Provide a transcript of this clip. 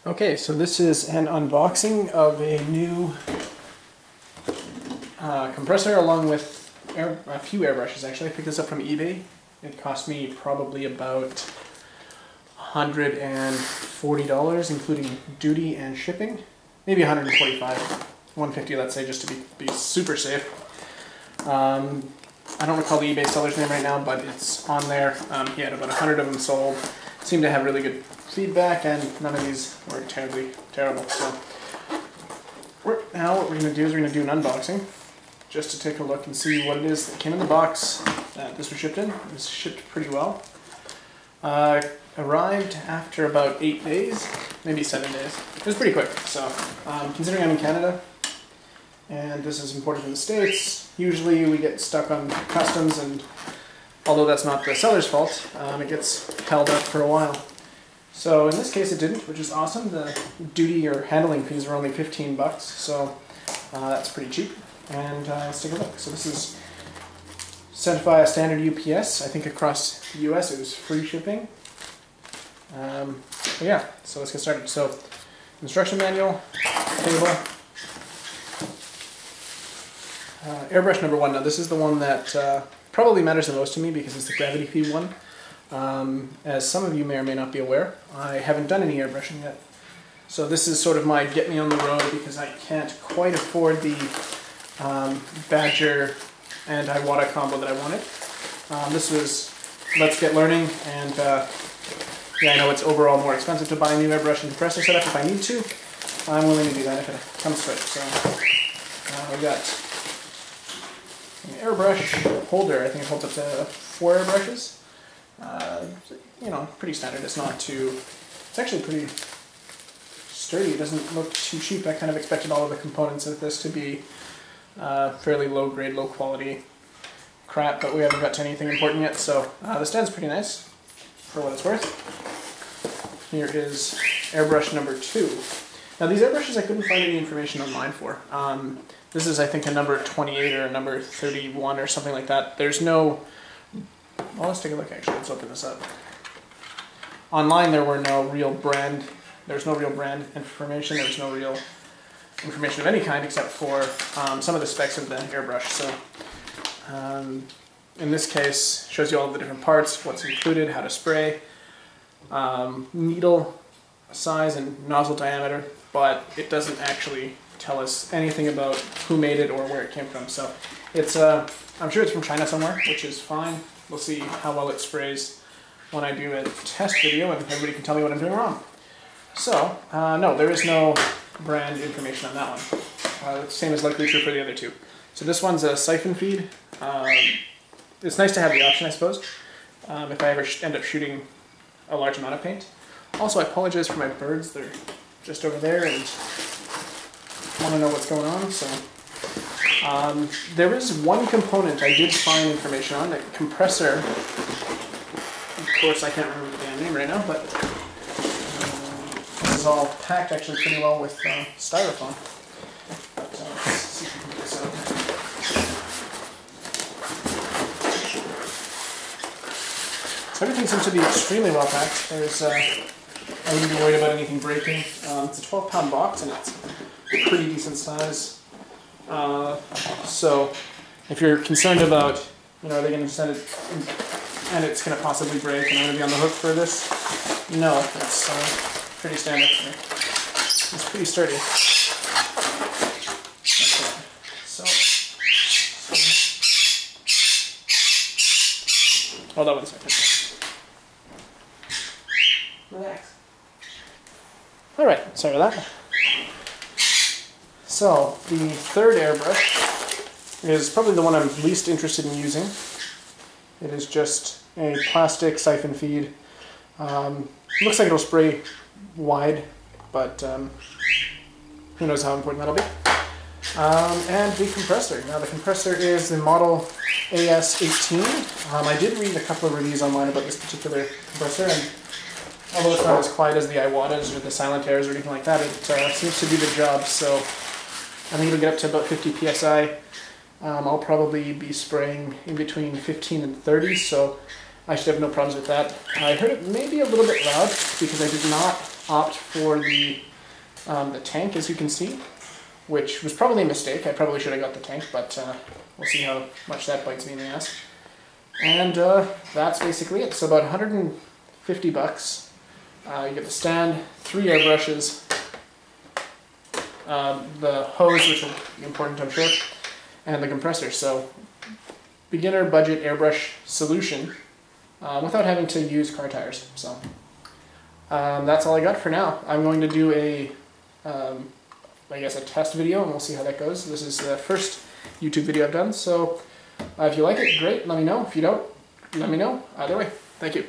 Okay, so this is an unboxing of a new compressor along with a few airbrushes actually. I picked this up from eBay. It cost me probably about $140 including duty and shipping. Maybe $145, $150 let's say, just to be super safe. I don't recall the eBay seller's name right now, but it's on there. He had about 100 of them sold. Seemed to have really good feedback, and none of these were terrible. So now what we're going to do is we're going to do an unboxing just to take a look and see what it is that came in the box that this was shipped in. It was shipped pretty well. Arrived after about 8 days, maybe 7 days. It was pretty quick. So considering I'm in Canada and this is imported from the States, usually we get stuck on customs, and although that's not the seller's fault, it gets held up for a while. So in this case it didn't, which is awesome. The duty or handling fees were only 15 bucks, so that's pretty cheap. And let's take a look. So this is sent via standard UPS. I think across the US it was free shipping. But yeah, so let's get started. So instruction manual, table, airbrush number 1. Now this is the one that probably matters the most to me because it's the gravity feed one. As some of you may or may not be aware, I haven't done any airbrushing yet. So this is sort of my get me on the road because I can't quite afford the Badger and Iwata combo that I wanted. This was let's get learning, and yeah, I know it's overall more expensive to buy a new airbrush and compressor setup. If I need to, I'm willing to do that if it comes to it. So we got an airbrush holder. I think it holds up to 4 airbrushes. You know, pretty standard. It's not too, it's actually pretty sturdy. It doesn't look too cheap. I kind of expected all of the components of this to be fairly low grade, low quality crap, but we haven't got to anything important yet. So the stand's pretty nice for what it's worth. Here is airbrush number 2. Now these airbrushes I couldn't find any information online for. This is, I think, a number 28 or a number 31 or something like that. There's no, well, let's take a look actually. Let's open this up. Online there were no real brand, there's no real brand information, there's no real information of any kind except for some of the specs of the airbrush. So in this case, shows you all of the different parts, what's included, how to spray, needle size and nozzle diameter, but it doesn't actually tell us anything about who made it or where it came from. So it's, I'm sure it's from China somewhere, which is fine. We'll see how well it sprays when I do a test video, and everybody can tell me what I'm doing wrong. So, no, there is no brand information on that one. The same is likely true for the other two. So this one's a siphon feed. It's nice to have the option, I suppose, if I ever end up shooting a large amount of paint. Also, I apologize for my birds. They're just over there and want to know what's going on. So there is one component I did find information on, a compressor. Of course, I can't remember the damn name right now, but this is all packed actually pretty well with styrofoam. But, let's see if we can get this out. So everything seems to be extremely well packed. There's, I wouldn't be worried about anything breaking. It's a 12-pound box and it's a pretty decent size. So if you're concerned about, you know, are they going to send it and it's going to possibly break and I'm going to be on the hook for this, no, it's pretty standard. It's pretty sturdy. Okay. So, hold on 1 second. Relax. Alright, sorry about that. So, the third airbrush is probably the one I'm least interested in using. It is just a plastic siphon feed. Looks like it'll spray wide, but who knows how important that'll be. And the compressor. Now the compressor is the model AS18. I did read a couple of reviews online about this particular compressor, and although it's not as quiet as the Iwatas or the Silent Airs or anything like that, it seems to do the job. So I think it'll get up to about 50 psi. I'll probably be spraying in between 15 and 30, so I should have no problems with that. I heard it may be a little bit loud because I did not opt for the tank, as you can see, which was probably a mistake. I probably should have got the tank, but we'll see how much that bites me in the ass. And that's basically it. So about 150 bucks. You get the stand, 3 airbrushes, the hose, which will be important, I'm sure, and the compressor. So beginner budget airbrush solution without having to use car tires. So that's all I got for now. I'm going to do I guess a test video, and we'll see how that goes. This is the first YouTube video I've done, so if you like it, great, let me know. If you don't, let me know. Either way, thank you.